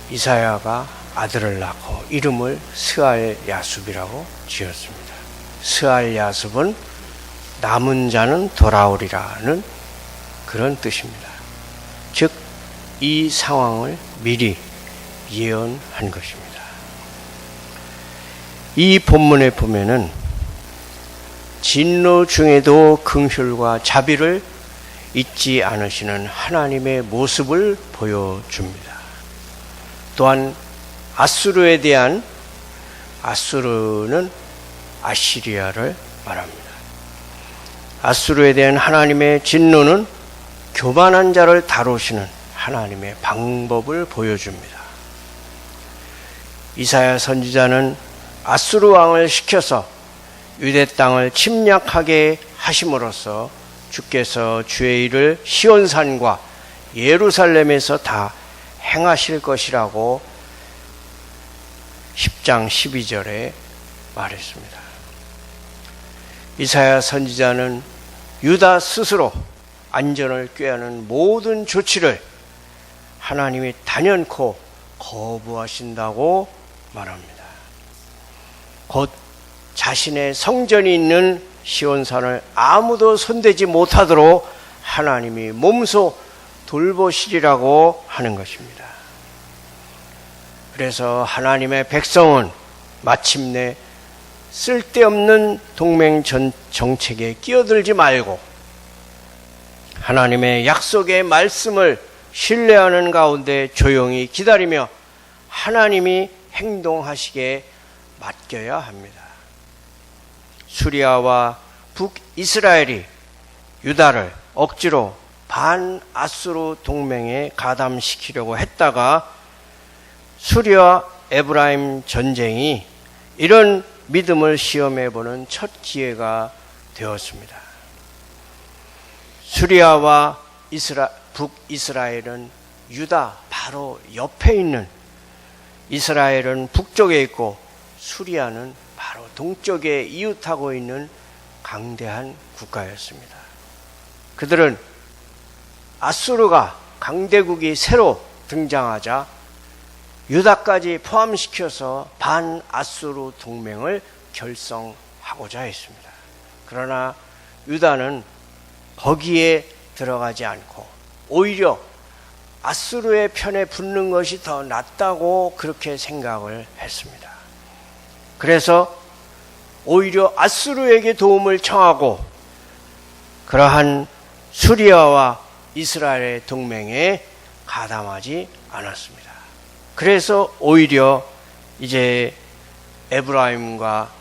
이사야가 아들을 낳고 이름을 스알야숲이라고 지었습니다. 스알야숲은 남은 자는 돌아오리라는 그런 뜻입니다. 즉, 이 상황을 미리 예언한 것입니다. 이 본문에 보면은 진노 중에도 긍휼과 자비를 잊지 않으시는 하나님의 모습을 보여줍니다. 또한 아수르는 아시리아를 말합니다. 아수르에 대한 하나님의 진노는 교만한 자를 다루시는 하나님의 방법을 보여줍니다. 이사야 선지자는 아수르 왕을 시켜서 유대 땅을 침략하게 하심으로써 주께서 주의 일을 시온산과 예루살렘에서 다 행하실 것이라고 10장 12절에 말했습니다. 이사야 선지자는 유다 스스로 안전을 꾀하는 모든 조치를 하나님이 단연코 거부하신다고 말합니다. 곧 자신의 성전이 있는 시온산을 아무도 손대지 못하도록 하나님이 몸소 돌보시리라고 하는 것입니다. 그래서 하나님의 백성은 마침내 쓸데없는 동맹 정책에 끼어들지 말고 하나님의 약속의 말씀을 신뢰하는 가운데 조용히 기다리며 하나님이 행동하시게 맡겨야 합니다. 수리아와 북이스라엘이 유다를 억지로 반아수르 동맹에 가담시키려고 했다가 수리아 에브라임 전쟁이 이런 믿음을 시험해보는 첫 기회가 되었습니다. 수리아와 북이스라엘은 유다 바로 옆에 있는, 이스라엘은 북쪽에 있고 수리아는 바로 동쪽에 이웃하고 있는 강대한 국가였습니다. 그들은 아수르가 강대국이 새로 등장하자 유다까지 포함시켜서 반아수르 동맹을 결성하고자 했습니다. 그러나 유다는 거기에 들어가지 않고 오히려 아수르의 편에 붙는 것이 더 낫다고 그렇게 생각을 했습니다. 그래서 오히려 아수르에게 도움을 청하고 그러한 수리아와 이스라엘의 동맹에 가담하지 않았습니다. 그래서 오히려 이제 에브라임과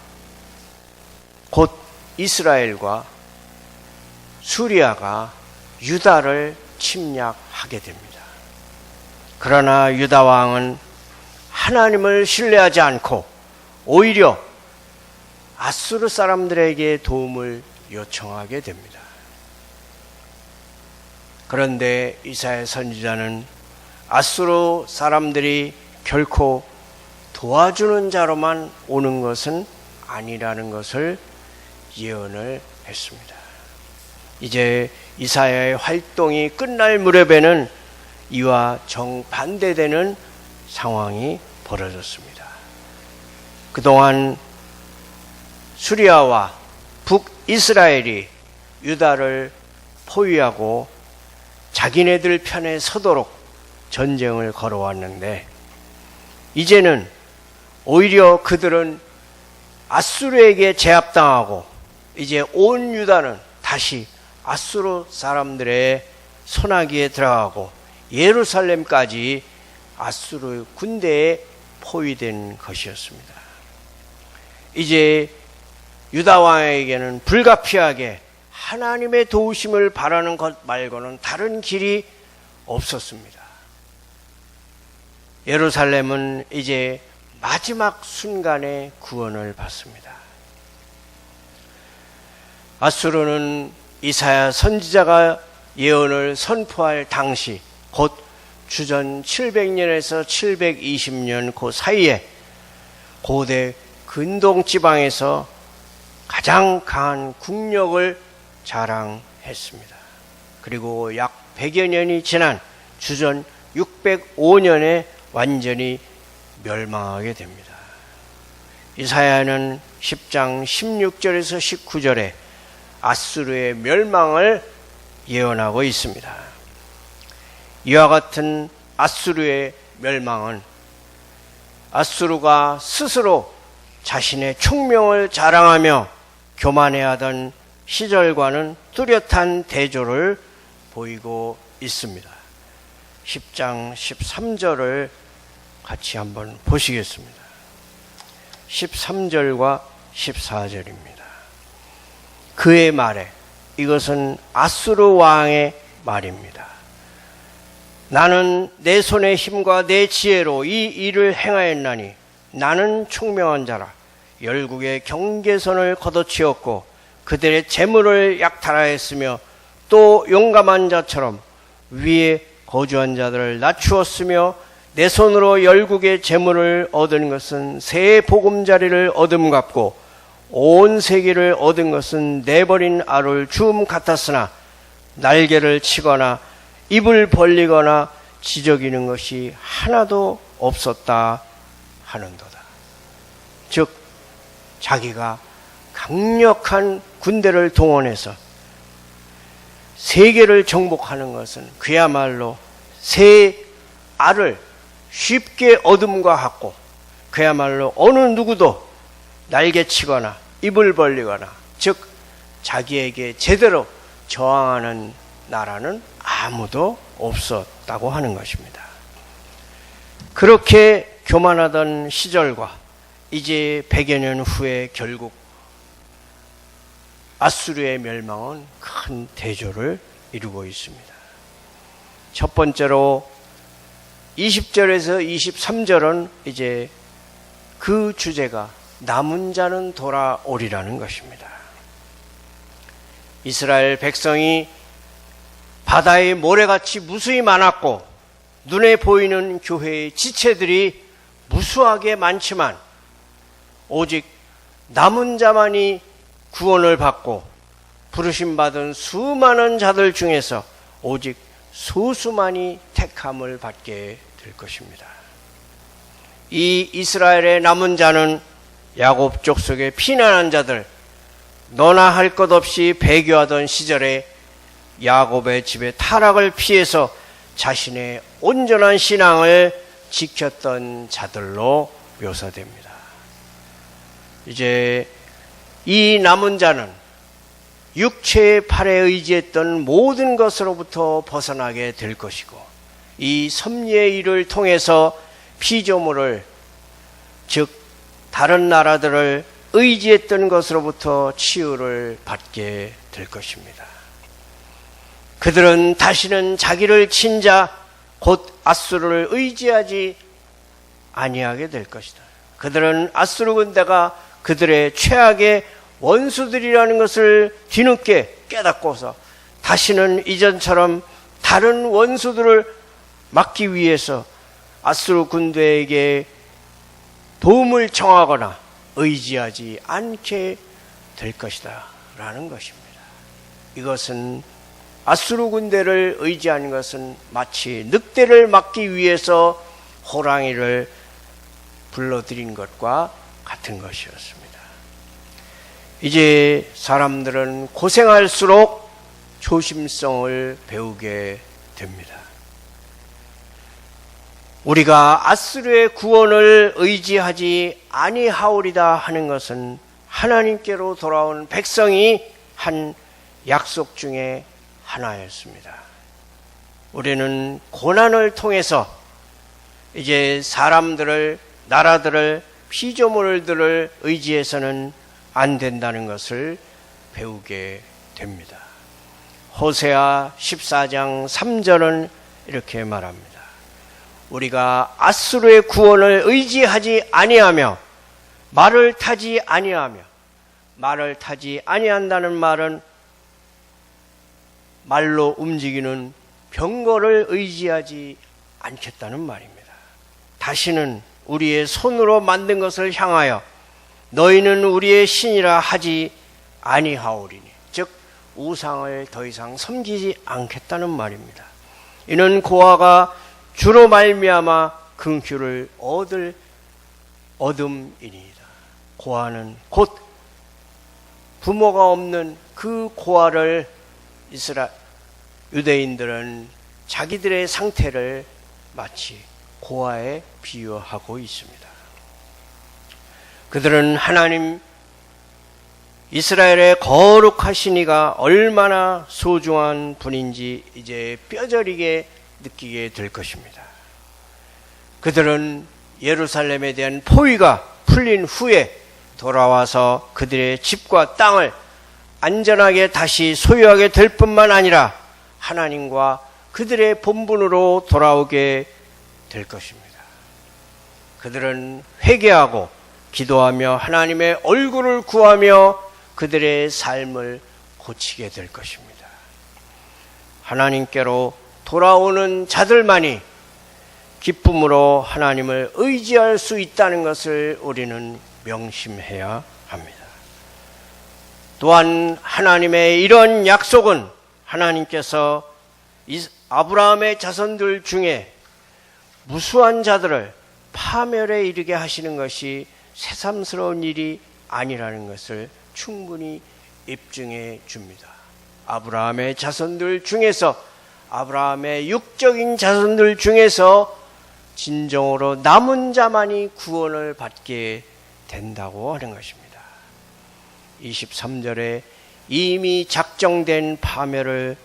곧 이스라엘과 수리아가 유다를 침략하게 됩니다. 그러나 유다 왕은 하나님을 신뢰하지 않고 오히려 아수르 사람들에게 도움을 요청하게 됩니다. 그런데 이사야 선지자는 아수르 사람들이 결코 도와주는 자로만 오는 것은 아니라는 것을 예언을 했습니다. 이제 이사야의 활동이 끝날 무렵에는 이와 정반대되는 상황이 벌어졌습니다. 그동안 수리아와 북이스라엘이 유다를 포위하고 자기네들 편에 서도록 전쟁을 걸어왔는데 이제는 오히려 그들은 아수르에게 제압당하고 이제 온 유다는 다시 아수르 사람들의 손아귀에 들어가고 예루살렘까지 아수르 군대에 포위된 것이었습니다. 이제 유다 왕에게는 불가피하게 하나님의 도우심을 바라는 것 말고는 다른 길이 없었습니다. 예루살렘은 이제 마지막 순간에 구원을 받습니다. 아수르는 이사야 선지자가 예언을 선포할 당시 곧 주전 700년에서 720년 그 사이에 고대 근동 지방에서 가장 강한 국력을 자랑했습니다. 그리고 약 100여 년이 지난 주전 605년에 완전히 멸망하게 됩니다. 이사야는 10장 16절에서 19절에 아수르의 멸망을 예언하고 있습니다. 이와 같은 아수르의 멸망은 아수르가 스스로 자신의 총명을 자랑하며 교만해하던 시절과는 뚜렷한 대조를 보이고 있습니다. 10장 13절을 같이 한번 보시겠습니다. 13절과 14절입니다. 그의 말에, 이것은 아수르 왕의 말입니다. 나는 내 손의 힘과 내 지혜로 이 일을 행하였나니 나는 총명한 자라. 열국의 경계선을 걷어치웠고 그들의 재물을 약탈하였으며 또 용감한 자처럼 위에 거주한 자들을 낮추었으며 내 손으로 열국의 재물을 얻은 것은 새 보금자리를 얻음 같고 온 세계를 얻은 것은 내버린 알을 주움 같았으나 날개를 치거나 입을 벌리거나 지저귀는 것이 하나도 없었다 하는도다. 즉 자기가 강력한 군대를 동원해서 세계를 정복하는 것은 그야말로 새 알을 쉽게 얻음과 같고 그야말로 어느 누구도 날개치거나 입을 벌리거나 즉 자기에게 제대로 저항하는 나라는 아무도 없었다고 하는 것입니다. 그렇게 교만하던 시절과 이제 100여 년 후에 결국 아수르의 멸망은 큰 대조를 이루고 있습니다. 첫 번째로 20절에서 23절은 이제 그 주제가 남은 자는 돌아오리라는 것입니다. 이스라엘 백성이 바다의 모래같이 무수히 많았고 눈에 보이는 교회의 지체들이 무수하게 많지만 오직 남은 자만이 구원을 받고 부르심받은 수많은 자들 중에서 오직 소수만이 택함을 받게 될 것입니다. 이 이스라엘의 남은 자는 야곱 족속의 피난한 자들, 너나 할 것 없이 배교하던 시절에 야곱의 집의 타락을 피해서 자신의 온전한 신앙을 지켰던 자들로 묘사됩니다. 이제 이 남은 자는 육체의 팔에 의지했던 모든 것으로부터 벗어나게 될 것이고 이 섭리의 일을 통해서 피조물을 즉 다른 나라들을 의지했던 것으로부터 치유를 받게 될 것입니다. 그들은 다시는 자기를 친 자 곧 아수르를 의지하지 아니하게 될 것이다. 그들은 아수르 군대가 그들의 최악의 원수들이라는 것을 뒤늦게 깨닫고서 다시는 이전처럼 다른 원수들을 막기 위해서 아수르 군대에게 도움을 청하거나 의지하지 않게 될 것이다 라는 것입니다. 이것은 아수르 군대를 의지하는 것은 마치 늑대를 막기 위해서 호랑이를 불러들인 것과 같은 것이었습니다. 이제 사람들은 고생할수록 조심성을 배우게 됩니다. 우리가 아수르의 구원을 의지하지 아니하오리다 하는 것은 하나님께로 돌아온 백성이 한 약속 중에 하나였습니다. 우리는 고난을 통해서 이제 사람들을, 나라들을, 피조물들을 의지해서는 안 된다는 것을 배우게 됩니다. 호세아 14장 3절은 이렇게 말합니다. 우리가 아수르의 구원을 의지하지 아니하며 말을 타지 아니하며, 말을 타지 아니한다는 말은 말로 움직이는 병거를 의지하지 않겠다는 말입니다. 다시는 우리의 손으로 만든 것을 향하여 너희는 우리의 신이라 하지 아니하오리니, 즉 우상을 더 이상 섬기지 않겠다는 말입니다. 이는 고아가 주로 말미암아 긍휼을 얻을 얻음이니이다. 고아는 곧 부모가 없는 그 고아를 유대인들은 자기들의 상태를 마치 고아에 비유하고 있습니다. 그들은 하나님 이스라엘의 거룩하신 이가 얼마나 소중한 분인지 이제 뼈저리게 느끼게 될 것입니다. 그들은 예루살렘에 대한 포위가 풀린 후에 돌아와서 그들의 집과 땅을 안전하게 다시 소유하게 될 뿐만 아니라 하나님과 그들의 본분으로 돌아오게 될 것입니다. 그들은 회개하고 기도하며 하나님의 얼굴을 구하며 그들의 삶을 고치게 될 것입니다. 하나님께로 돌아오는 자들만이 기쁨으로 하나님을 의지할 수 있다는 것을 우리는 명심해야 합니다. 또한 하나님의 이런 약속은 하나님께서 아브라함의 자손들 중에 무수한 자들을 파멸에 이르게 하시는 것이 새삼스러운 일이 아니라는 것을 충분히 입증해 줍니다. 아브라함의 자손들 중에서, 아브라함의 육적인 자손들 중에서 진정으로 남은 자만이 구원을 받게 된다고 하는 것입니다. 23절에 이미 작정된 파멸을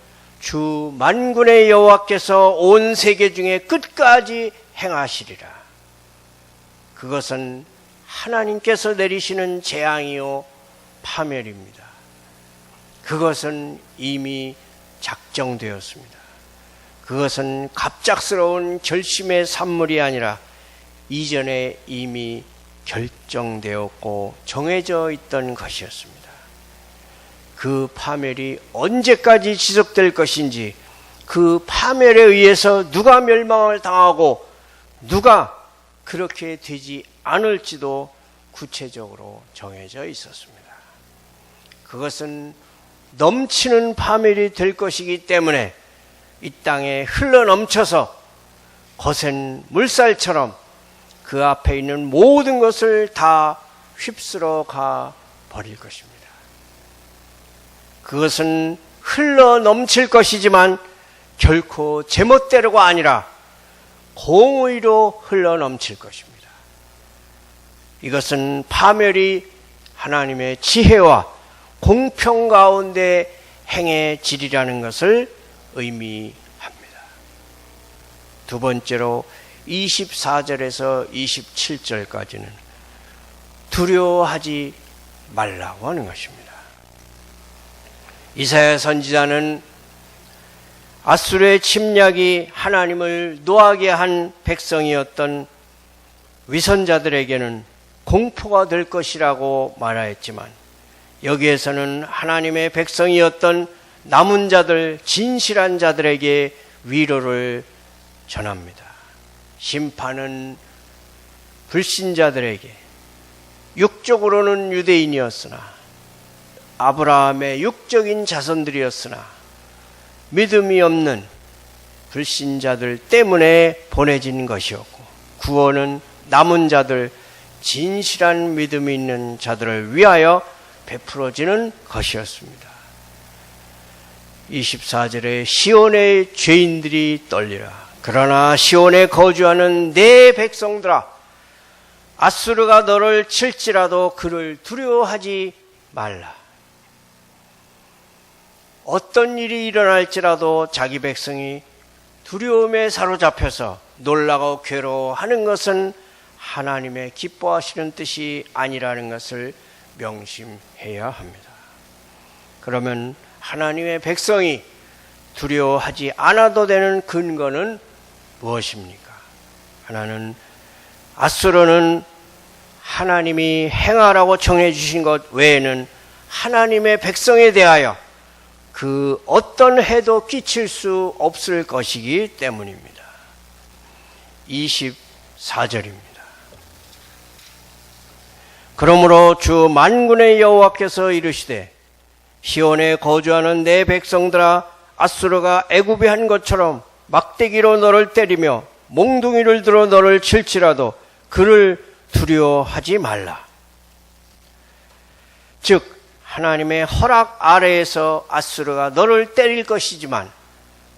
주 만군의 여호와께서 온 세계 중에 끝까지 행하시리라. 그것은 하나님께서 내리시는 재앙이요 파멸입니다. 그것은 이미 작정되었습니다. 그것은 갑작스러운 결심의 산물이 아니라 이전에 이미 결정되었고 정해져 있던 것이었습니다. 그 파멸이 언제까지 지속될 것인지, 그 파멸에 의해서 누가 멸망을 당하고 누가 그렇게 되지 않을지도 구체적으로 정해져 있었습니다. 그것은 넘치는 파멸이 될 것이기 때문에 이 땅에 흘러넘쳐서 거센 물살처럼 그 앞에 있는 모든 것을 다 휩쓸어 가 버릴 것입니다. 그것은 흘러넘칠 것이지만 결코 제멋대로가 아니라 공의로 흘러넘칠 것입니다. 이것은 파멸이 하나님의 지혜와 공평 가운데 행해지리라는 것을 의미합니다. 두 번째로 24절에서 27절까지는 두려워하지 말라고 하는 것입니다. 이사야 선지자는 아수르의 침략이 하나님을 노하게 한 백성이었던 위선자들에게는 공포가 될 것이라고 말하였지만, 여기에서는 하나님의 백성이었던 남은 자들, 진실한 자들에게 위로를 전합니다. 심판은 불신자들에게, 육적으로는 유대인이었으나 아브라함의 육적인 자손들이었으나 믿음이 없는 불신자들 때문에 보내진 것이었고, 구원은 남은 자들, 진실한 믿음이 있는 자들을 위하여 베풀어지는 것이었습니다. 24절에 시온의 죄인들이 떨리라. 그러나 시온에 거주하는 내 백성들아, 아수르가 너를 칠지라도 그를 두려워하지 말라. 어떤 일이 일어날지라도 자기 백성이 두려움에 사로잡혀서 놀라고 괴로워하는 것은 하나님의 기뻐하시는 뜻이 아니라는 것을 명심해야 합니다. 그러면 하나님의 백성이 두려워하지 않아도 되는 근거는 무엇입니까? 하나는 아수르는 하나님이 행하라고 정해주신 것 외에는 하나님의 백성에 대하여 그 어떤 해도 끼칠 수 없을 것이기 때문입니다. 24절입니다. 그러므로 주 만군의 여호와께서 이르시되 시온에 거주하는 내 백성들아, 아수르가 애굽에 한 것처럼 막대기로 너를 때리며 몽둥이를 들어 너를 칠지라도 그를 두려워하지 말라. 즉 하나님의 허락 아래에서 앗수르가 너를 때릴 것이지만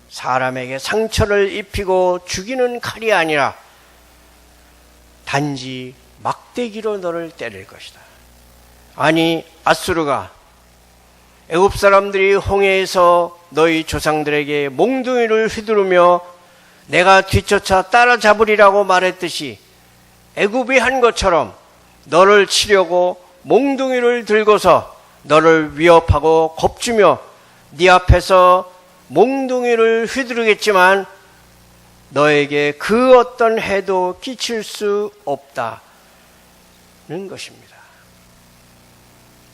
사람에게 상처를 입히고 죽이는 칼이 아니라 단지 막대기로 너를 때릴 것이다. 아니, 앗수르가 애굽 사람들이 홍해에서 너희 조상들에게 몽둥이를 휘두르며 내가 뒤쫓아 따라잡으리라고 말했듯이 애굽이 한 것처럼 너를 치려고 몽둥이를 들고서 너를 위협하고 겁주며 네 앞에서 몽둥이를 휘두르겠지만 너에게 그 어떤 해도 끼칠 수 없다는 것입니다.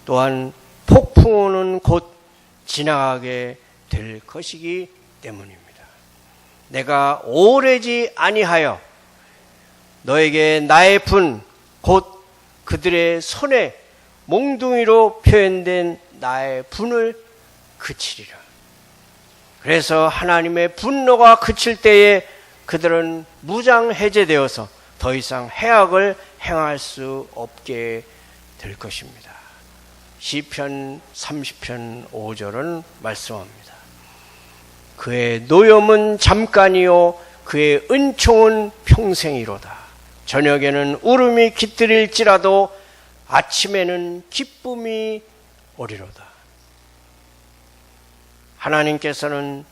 또한 폭풍우는 곧 지나가게 될 것이기 때문입니다. 내가 오래지 아니하여 너에게 나의 분, 곧 그들의 손에 몽둥이로 표현된 나의 분을 그치리라. 그래서 하나님의 분노가 그칠 때에 그들은 무장해제되어서 더 이상 해악을 행할 수 없게 될 것입니다. 시편 30편 5절은 말씀합니다. 그의 노염은 잠깐이요 그의 은총은 평생이로다. 저녁에는 울음이 깃들일지라도 아침에는 기쁨이 오리로다. 하나님께서는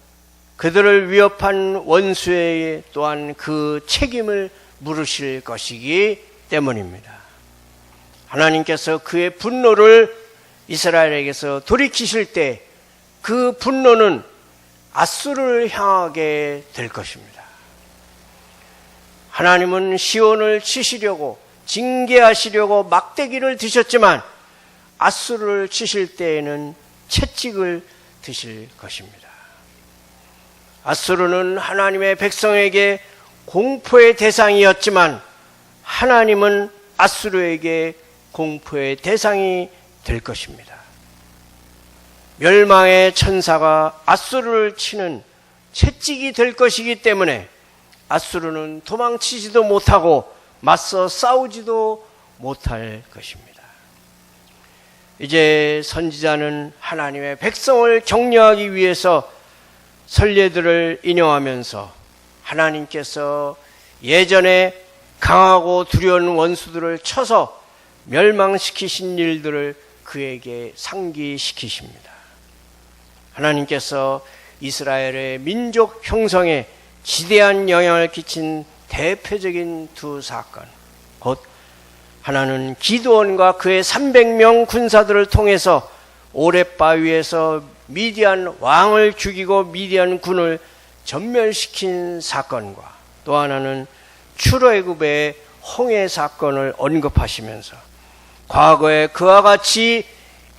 그들을 위협한 원수에게 또한 그 책임을 물으실 것이기 때문입니다. 하나님께서 그의 분노를 이스라엘에게서 돌이키실 때 그 분노는 앗수르를 향하게 될 것입니다. 하나님은 시온을 치시려고 징계하시려고 막대기를 드셨지만 앗수르를 치실 때에는 채찍을 드실 것입니다. 앗수르는 하나님의 백성에게 공포의 대상이었지만 하나님은 앗수르에게 공포의 대상이 될 것입니다. 멸망의 천사가 앗수르를 치는 채찍이 될 것이기 때문에 앗수르는 도망치지도 못하고 맞서 싸우지도 못할 것입니다. 이제 선지자는 하나님의 백성을 격려하기 위해서 선례들을 인용하면서 하나님께서 예전에 강하고 두려운 원수들을 쳐서 멸망시키신 일들을 그에게 상기시키십니다. 하나님께서 이스라엘의 민족 형성에 지대한 영향을 끼친 대표적인 두 사건, 곧 하나는 기드온과 그의 300명 군사들을 통해서 오랫바위에서 미디안 왕을 죽이고 미디안 군을 전멸시킨 사건과 또 하나는 출애굽의 홍해 사건을 언급하시면서 과거에 그와 같이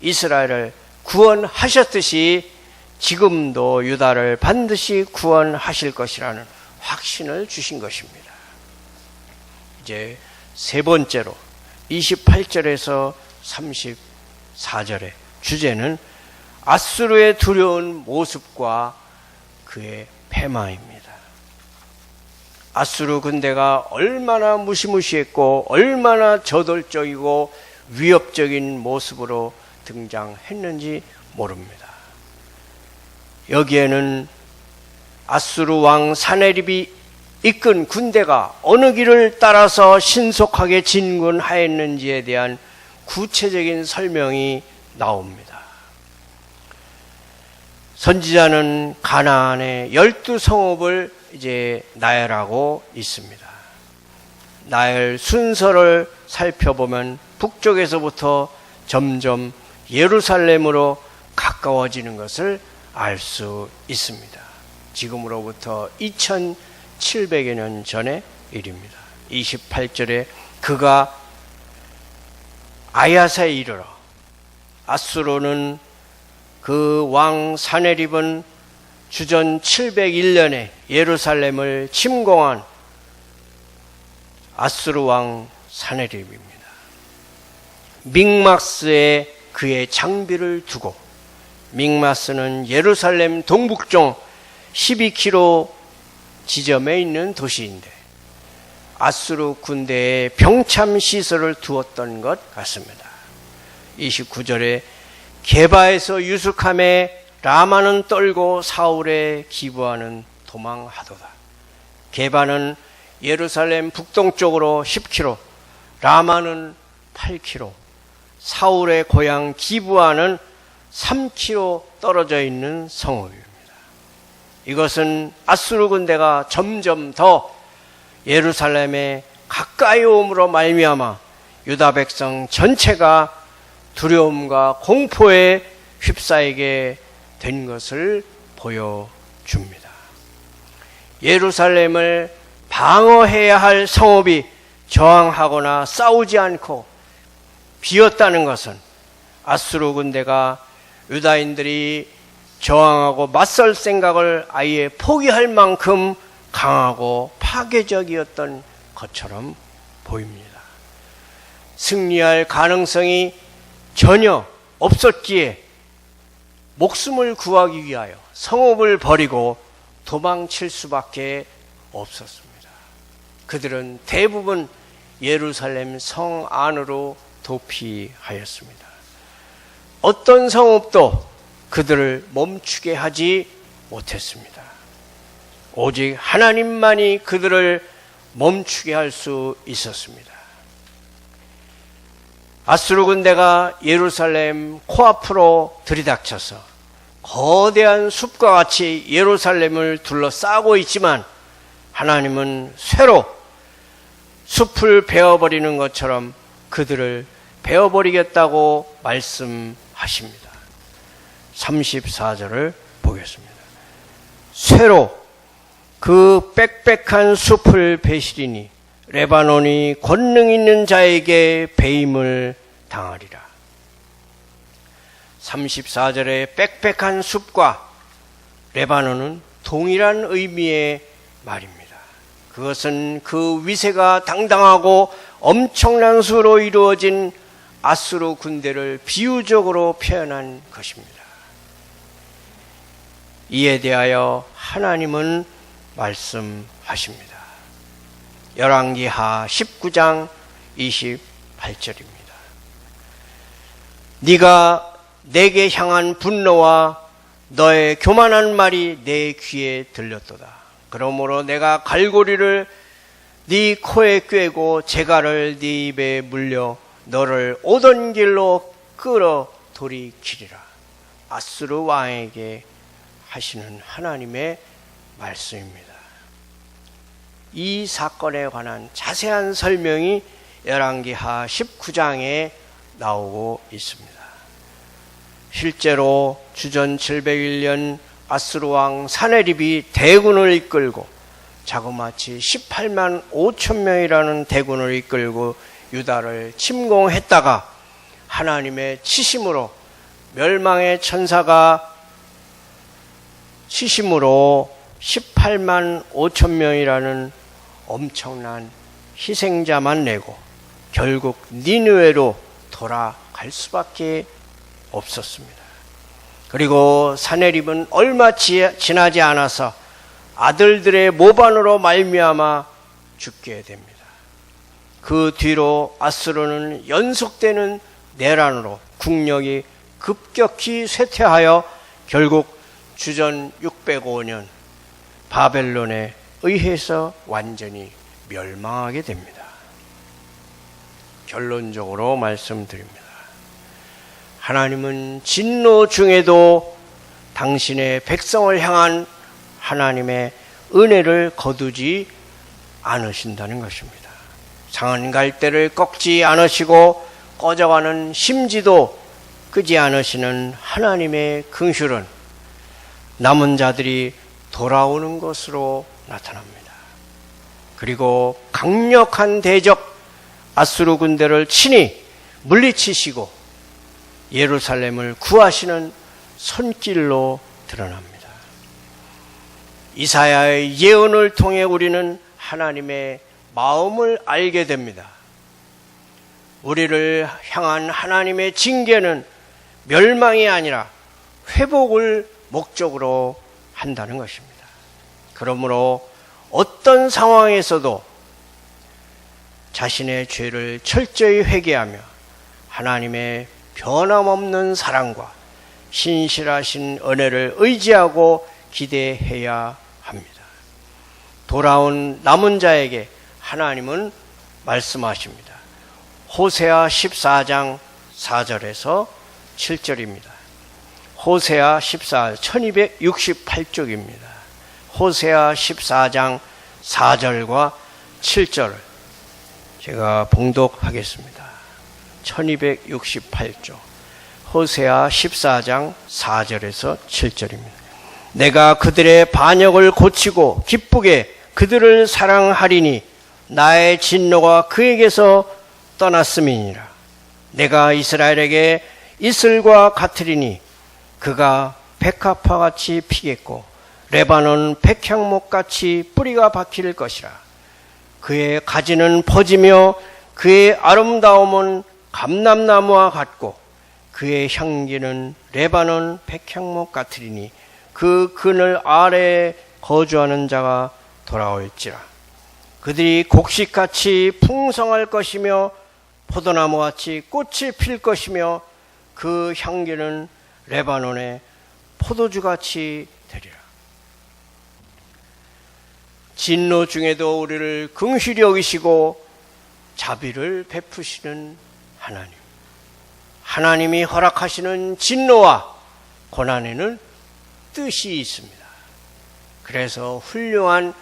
이스라엘을 구원하셨듯이 지금도 유다를 반드시 구원하실 것이라는 확신을 주신 것입니다. 이제 세 번째로 28절에서 34절의 주제는 앗수르의 두려운 모습과 그의 패망입니다. 앗수르 군대가 얼마나 무시무시했고 얼마나 저돌적이고 위협적인 모습으로 등장했는지 모릅니다. 여기에는 앗수르 왕 사네립이 이끈 군대가 어느 길을 따라서 신속하게 진군하였는지에 대한 구체적인 설명이 나옵니다. 선지자는 가나안의 12성읍을 이제 나열하고 있습니다. 나열 순서를 살펴보면 북쪽에서부터 점점 예루살렘으로 가까워지는 것을 알 수 있습니다. 지금으로부터 2700여 년 전의 일입니다. 28절에 그가 아야사에 이르러 앗수르는 그 왕 사네립은 주전 701년에 예루살렘을 침공한 앗수르 왕 사네립입니다. 믹마스에 그의 장비를 두고, 믹마스는 예루살렘 동북쪽 12km 지점에 있는 도시인데 아수르 군대에 병참 시설을 두었던 것 같습니다. 29절에 게바에서 유숙함에 라마는 떨고 사울의 기부하는 도망하도다. 게바는 예루살렘 북동쪽으로 10km, 라마는 8km, 사울의 고향 기부하는 3km 떨어져 있는 성읍입니다. 이것은 아수르 군대가 점점 더 예루살렘에 가까이 옴으로 말미암아 유다 백성 전체가 두려움과 공포에 휩싸이게 된 것을 보여줍니다. 예루살렘을 방어해야 할 성읍이 저항하거나 싸우지 않고 비었다는 것은 아수르 군대가 유다인들이 저항하고 맞설 생각을 아예 포기할 만큼 강하고 파괴적이었던 것처럼 보입니다. 승리할 가능성이 전혀 없었기에 목숨을 구하기 위하여 성읍을 버리고 도망칠 수밖에 없었습니다. 그들은 대부분 예루살렘 성 안으로 도피하였습니다. 어떤 성읍도 그들을 멈추게 하지 못했습니다. 오직 하나님만이 그들을 멈추게 할 수 있었습니다. 아수르 군대가 예루살렘 코앞으로 들이닥쳐서 거대한 숲과 같이 예루살렘을 둘러싸고 있지만 하나님은 쇠로 숲을 베어버리는 것처럼 그들을 베어버리겠다고 말씀하십니다. 34절을 보겠습니다. 쇠로 그 빽빽한 숲을 베시리니 레바논이 권능 있는 자에게 배임을 당하리라. 34절의 빽빽한 숲과 레바논은 동일한 의미의 말입니다. 그것은 그 위세가 당당하고 엄청난 수로 이루어진 아수르 군대를 비유적으로 표현한 것입니다. 이에 대하여 하나님은 말씀하십니다. 열왕기하 19장 28절입니다. 네가 내게 향한 분노와 너의 교만한 말이 내 귀에 들렸도다. 그러므로 내가 갈고리를 네 코에 꿰고 재갈을 네 입에 물려 너를 오던 길로 끌어 돌이키리라. 아수르 왕에게 하시는 하나님의 말씀입니다. 이 사건에 관한 자세한 설명이 열왕기하 19장에 나오고 있습니다. 실제로 주전 701년 아수르 왕 사네립이 대군을 이끌고 자그마치 18만 5천 명이라는 대군을 이끌고 유다를 침공했다가 하나님의 치심으로 멸망의 천사가 치심으로 18만 5천 명이라는 엄청난 희생자만 내고 결국 니느웨로 돌아갈 수밖에 없었습니다. 그리고 사네립은 얼마 지나지 않아서 아들들의 모반으로 말미암아 죽게 됩니다. 그 뒤로 아수르는 연속되는 내란으로 국력이 급격히 쇠퇴하여 결국 주전 605년 바벨론에 의해서 완전히 멸망하게 됩니다. 결론적으로 말씀드립니다. 하나님은 진노 중에도 당신의 백성을 향한 하나님의 은혜를 거두지 않으신다는 것입니다. 상한 갈대를 꺾지 않으시고 꺼져가는 심지도 끄지 않으시는 하나님의 긍휼은 남은 자들이 돌아오는 것으로 나타납니다. 그리고 강력한 대적 아수르 군대를 친히 물리치시고 예루살렘을 구하시는 손길로 드러납니다. 이사야의 예언을 통해 우리는 하나님의 마음을 알게 됩니다. 우리를 향한 하나님의 징계는 멸망이 아니라 회복을 목적으로 한다는 것입니다. 그러므로 어떤 상황에서도 자신의 죄를 철저히 회개하며 하나님의 변함없는 사랑과 신실하신 은혜를 의지하고 기대해야 합니다. 돌아온 남은 자에게 하나님은 말씀하십니다. 호세아 14장 4절에서 7절입니다. 호세아 14, 1268쪽입니다. 호세아 14장 4절과 7절을 제가 봉독하겠습니다. 1268쪽 호세아 14장 4절에서 7절입니다. 내가 그들의 반역을 고치고 기쁘게 그들을 사랑하리니 나의 진노가 그에게서 떠났음이니라. 내가 이스라엘에게 이슬과 같으리니 그가 백합화같이 피겠고 레바논 백향목같이 뿌리가 박힐 것이라. 그의 가지는 퍼지며 그의 아름다움은 감람나무와 같고 그의 향기는 레바논 백향목 같으리니 그 그늘 아래에 거주하는 자가 돌아올지라. 그들이 곡식같이 풍성할 것이며 포도나무같이 꽃이 필 것이며 그 향기는 레바논의 포도주같이 되리라. 진노 중에도 우리를 긍휼히 여기시고 자비를 베푸시는 하나님. 하나님이 허락하시는 진노와 고난에는 뜻이 있습니다. 그래서 훌륭한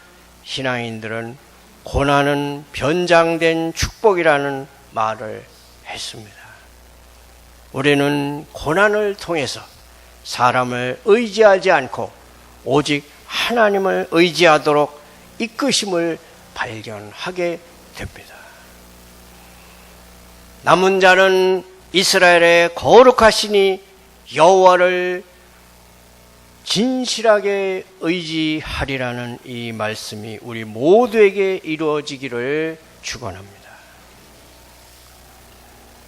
신앙인들은 고난은 변장된 축복이라는 말을 했습니다. 우리는 고난을 통해서 사람을 의지하지 않고 오직 하나님을 의지하도록 이끄심을 발견하게 됩니다. 남은 자는 이스라엘의 거룩하시니 여호와를 진실하게 의지하리라는 이 말씀이 우리 모두에게 이루어지기를 축원합니다.